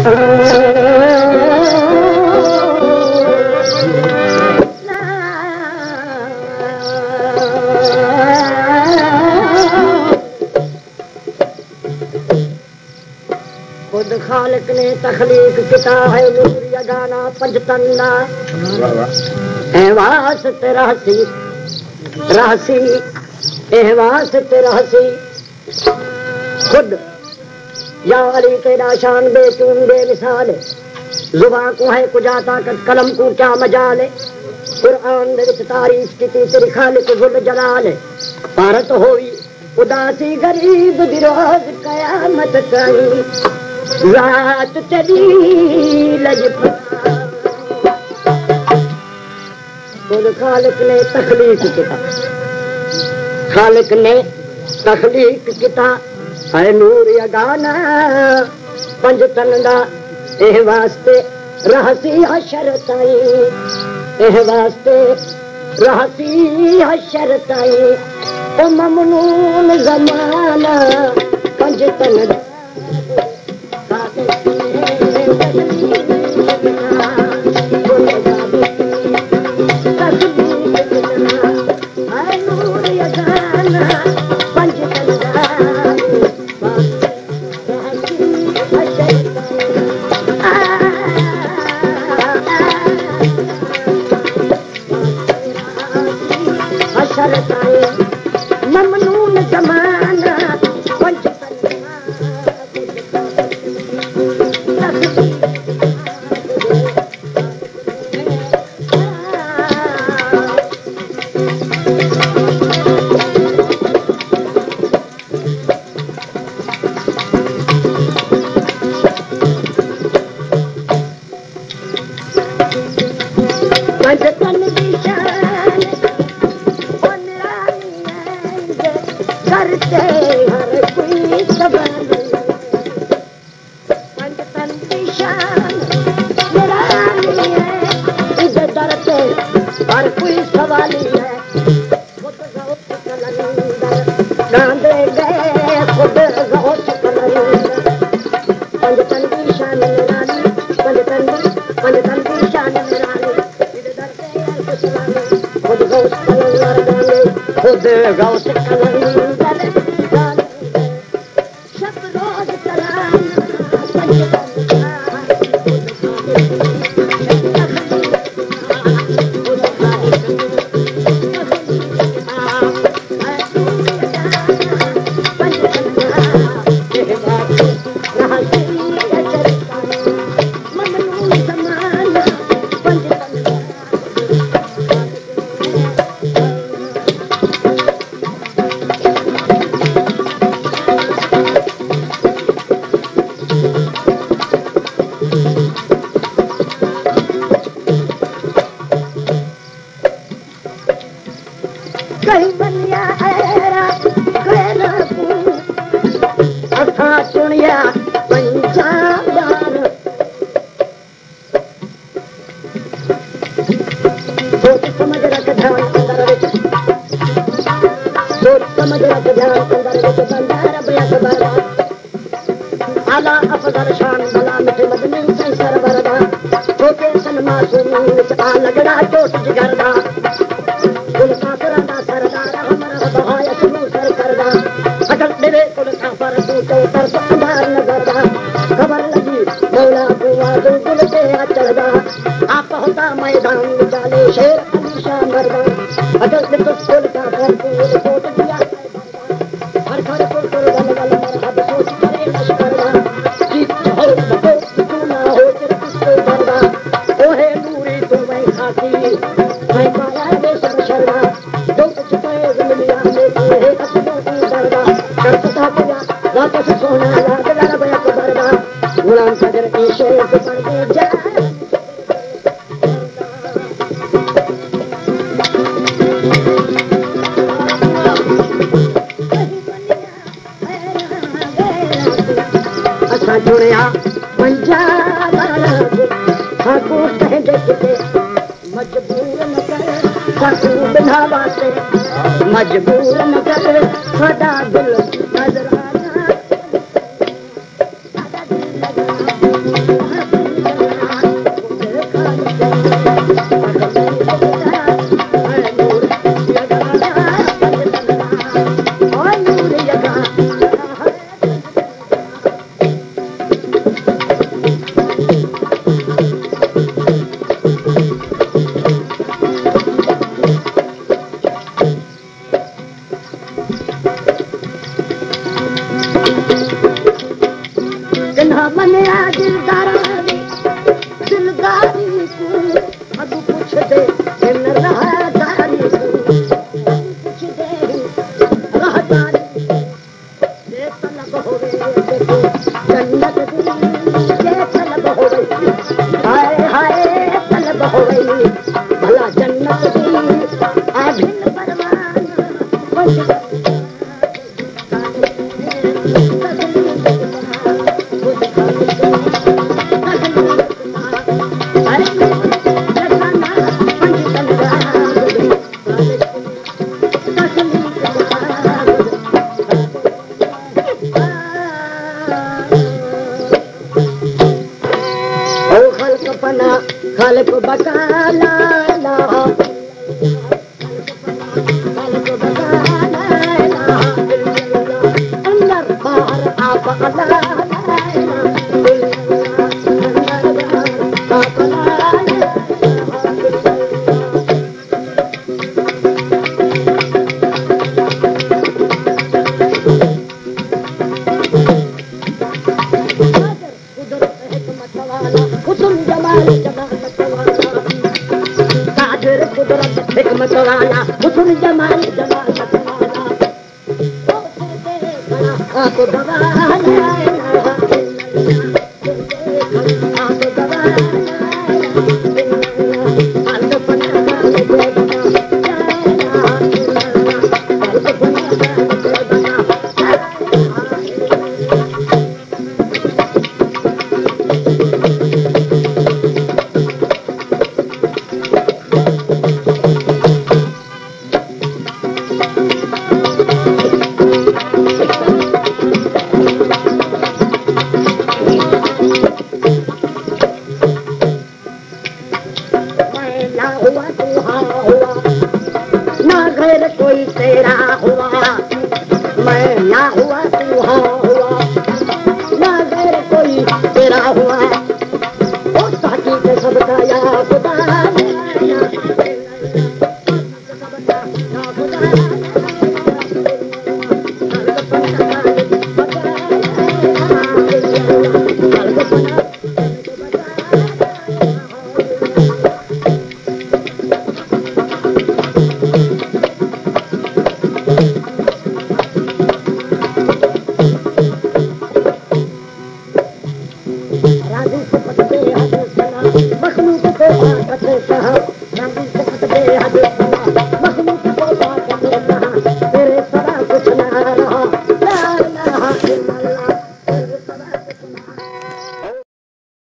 खुद खालिक ने तखलीक किता है नूर यगाना पंजतंदा एहवास रहसी रहसी एहवास रहसी खुद या अली तेरा शान बेचून बेमिसाल जुबां को है कुजा ताकत कलम को क्या मजाल कुरान दे विच तारीफ की तेरी खालिक जुल जलाल भारत होई उदासी गरीब दी रोज कयामत ताईं रात तेरी लजपता खुद खालिक ने तखलीक किता खालिक ने तखलीक किता है नूर यगाना पंजतन दा एह वास्ते रहसी हशर ताईं एह वास्ते रहसी हशर ताईं ओ ममनून ज़माना पंजतन दा ममनून ज़माना करते हर कोई सवाल पंजतन की शान निराली है इधर डरते हर कोई सवाली है खुद गौस कलंदर गांधे गए खुद गौस कलंदर पंजतन की शान निराली पंजतन की शान निराली इधर डरते हर कोई सवाली खुद गौस कलंदर गांधे खुद गौस कलंदर सुनिया पंजाबान सोच समझ रख ध्यान अंदर विच सोच समझ रख ध्यान अंदर विच बंदार बया बरदा आला अफजल शान भला मिठे मदनी संसर वरदा छोटे सन मासूम विच आ लगड़ा चोट जिगर दा कुल काफिरां दा सरदार हमरा बहाया सुनो सर करदा अटल देवे कुल काफर तू तो तरस अंधार नजर दा खबर लगी मौला बुआ दुल पे चढ़दा आप होता मैदान विचाले शेर अली शाह मरदा अटल दे तो कुल काफर तू कोट दिया हर घर को कुल गल गल मरहब सोच करे लश्कर दा की हो बको तू ना हो तेरे किसको डरदा ओहे नूरी तू मैं खाती मैं माया दे सब शर्मा जो कुछ पे दुनिया में तू है अपनों की डरदा करता पूजा वापस सोना लाग लड़ बया बरदा गुलाम सदर की शेर पे पड़ के जा असा जुड़िया पंजाब हाकू कह देखते मजबूर न कर साकू बिना वास्ते मजबूर न कर सदा दिल नजर आना खालिक बकाला अंदर बाहर आप हिकमत वाला हुस्न जमाल जमाल वाला आपको कोई तेरा हुआ मैं ना हुआ तू हाँ हुआ ना गैर कोई तेरा हुआ ओ साथी के सबका या खुदा मखलूक को